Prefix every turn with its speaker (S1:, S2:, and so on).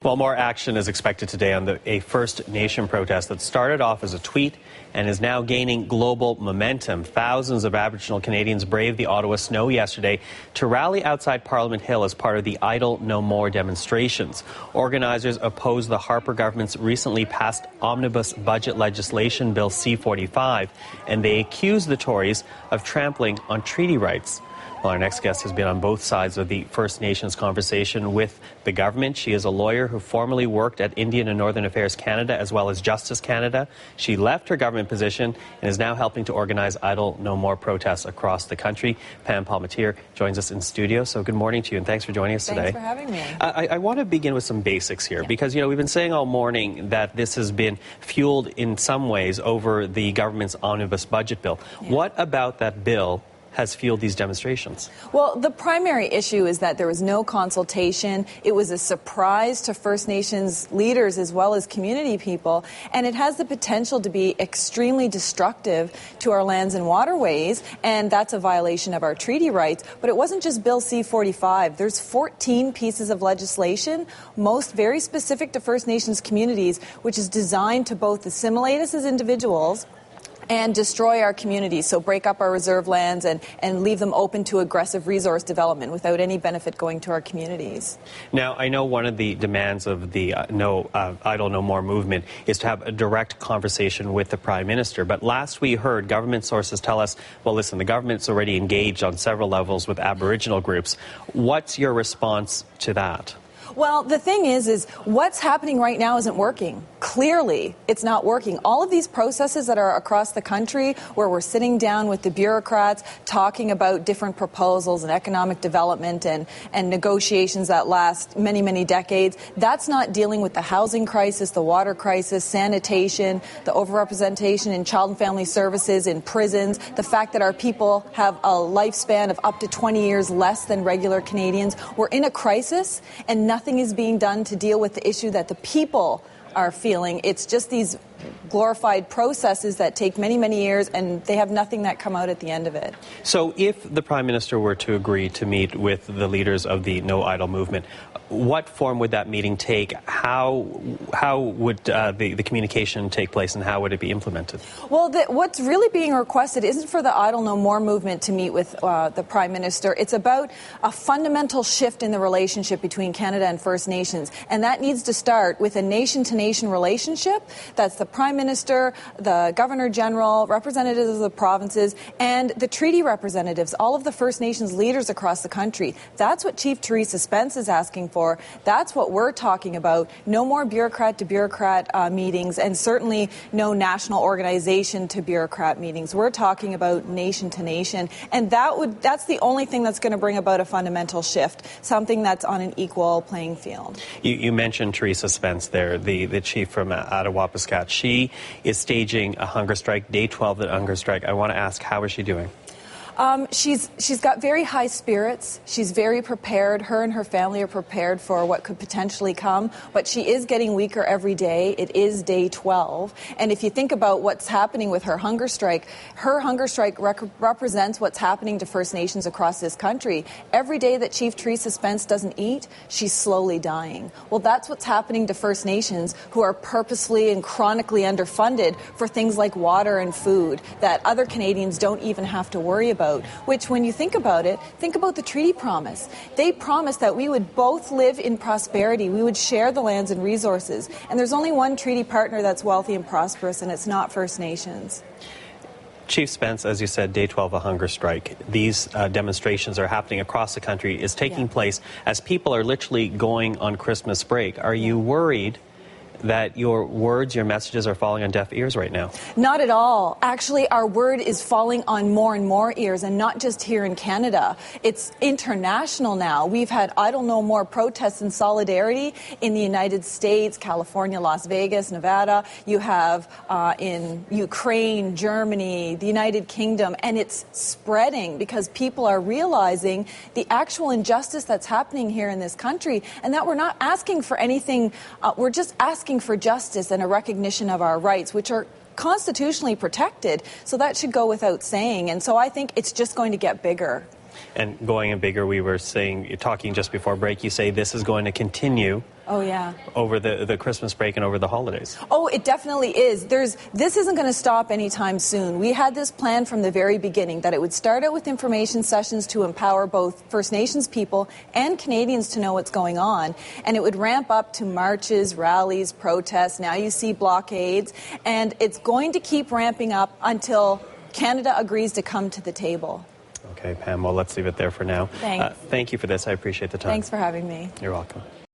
S1: Well, more action is expected today on a First Nation protest that started off as a tweet and is now gaining global momentum. Thousands of Aboriginal Canadians braved the Ottawa snow yesterday to rally outside Parliament Hill as part of the Idle No More demonstrations. Organizers oppose the Harper government's recently passed omnibus budget legislation, Bill C-45, and they accuse the Tories of trampling on treaty rights. Well, our next guest has been on both sides of the First Nations conversation with the government. She is a lawyer who formerly worked at Indian and Northern Affairs Canada as well as Justice Canada. She left her government position and is now helping to organize Idle No More protests across the country. Pam Palmatier joins us in studio. So good morning to you and thanks for joining us today.
S2: Thanks for having me.
S1: I want to begin with some basics here because, we've been saying all morning that this has been fueled in some ways over the government's omnibus budget bill. Yeah. What about that bill has fueled these demonstrations?
S2: Well, the primary issue is that there was no consultation. It was a surprise to First Nations leaders as well as community people, and it has the potential to be extremely destructive to our lands and waterways, and that's a violation of our treaty rights. But it wasn't just Bill C-45. There's 14 pieces of legislation, most very specific to First Nations communities, which is designed to both assimilate us as individuals and destroy our communities, so break up our reserve lands and leave them open to aggressive resource development without any benefit going to our communities.
S1: Now, I know one of the demands of the Idle No More movement is to have a direct conversation with the Prime Minister. But last we heard government sources tell us, well, listen, the government's already engaged on several levels with Aboriginal groups. What's your response to that?
S2: Well, the thing is what's happening right now isn't working. Clearly, it's not working. All of these processes that are across the country where we're sitting down with the bureaucrats talking about different proposals and economic development and negotiations that last many, many decades, that's not dealing with the housing crisis, the water crisis, sanitation, the overrepresentation in child and family services, in prisons, the fact that our people have a lifespan of up to 20 years less than regular Canadians. We're in a crisis and nothing is being done to deal with the issue that the people are feeling. It's just these glorified processes that take many, many years, and they have nothing that come out at the end of it.
S1: So if the Prime Minister were to agree to meet with the leaders of the No Idle movement, what form would that meeting take? How would the communication take place, and how would it be implemented?
S2: Well, what's really being requested isn't for the Idle No More movement to meet with the Prime Minister. It's about a fundamental shift in the relationship between Canada and First Nations, and that needs to start with a nation-to-nation relationship. That's the Prime Minister, the Governor-General, representatives of the provinces, and the treaty representatives, all of the First Nations leaders across the country. That's what Chief Teresa Spence is asking for. That's what we're talking about. No more bureaucrat-to-bureaucrat meetings, and certainly no national organization-to-bureaucrat meetings. We're talking about nation-to-nation, and that's the only thing that's going to bring about a fundamental shift, something that's on an equal playing field. You
S1: mentioned Teresa Spence there, the chief from Attawapiskat. She is staging a hunger strike, day 12 of the hunger strike. I want to ask, how is she doing?
S2: She's got very high spirits. She's very prepared. Her and her family are prepared for what could potentially come, but she is getting weaker every day. It is day 12. And if you think about what's happening with her hunger strike represents what's happening to First Nations across this country. Every day that Chief Teresa Spence doesn't eat, she's slowly dying. Well, that's what's happening to First Nations who are purposefully and chronically underfunded for things like water and food that other Canadians don't even have to worry about. Which, when you think about it, think about the treaty promise. They promised that we would both live in prosperity. We would share the lands and resources. And there's only one treaty partner that's wealthy and prosperous, and it's not First Nations.
S1: Chief Spence, as you said, day 12 of hunger strike. These demonstrations are happening across the country. It's taking place as people are literally going on Christmas break. Are you worried that your words, your messages are falling on deaf ears right now?
S2: Not at all. Actually, our word is falling on more and more ears, and not just here in Canada. It's international now. We've had Idle No More protests in solidarity in the United States, California, Las Vegas, Nevada. You have in Ukraine, Germany, the United Kingdom, and it's spreading because people are realizing the actual injustice that's happening here in this country, and that we're not asking for anything. We're just asking for justice and a recognition of our rights, which are constitutionally protected. So that should go without saying. And so I think it's just going to get bigger.
S1: And going bigger, we were talking just before break, you say this is going to continue
S2: Oh, yeah.
S1: over the Christmas break and over the holidays.
S2: Oh, it definitely is. This isn't going to stop anytime soon. We had this plan from the very beginning that it would start out with information sessions to empower both First Nations people and Canadians to know what's going on. And it would ramp up to marches, rallies, protests. Now you see blockades. And it's going to keep ramping up until Canada agrees to come to the table.
S1: Okay, Pam, well, let's leave it there for now.
S2: Thanks.
S1: Thank you for this. I appreciate the time.
S2: Thanks for having me.
S1: You're welcome.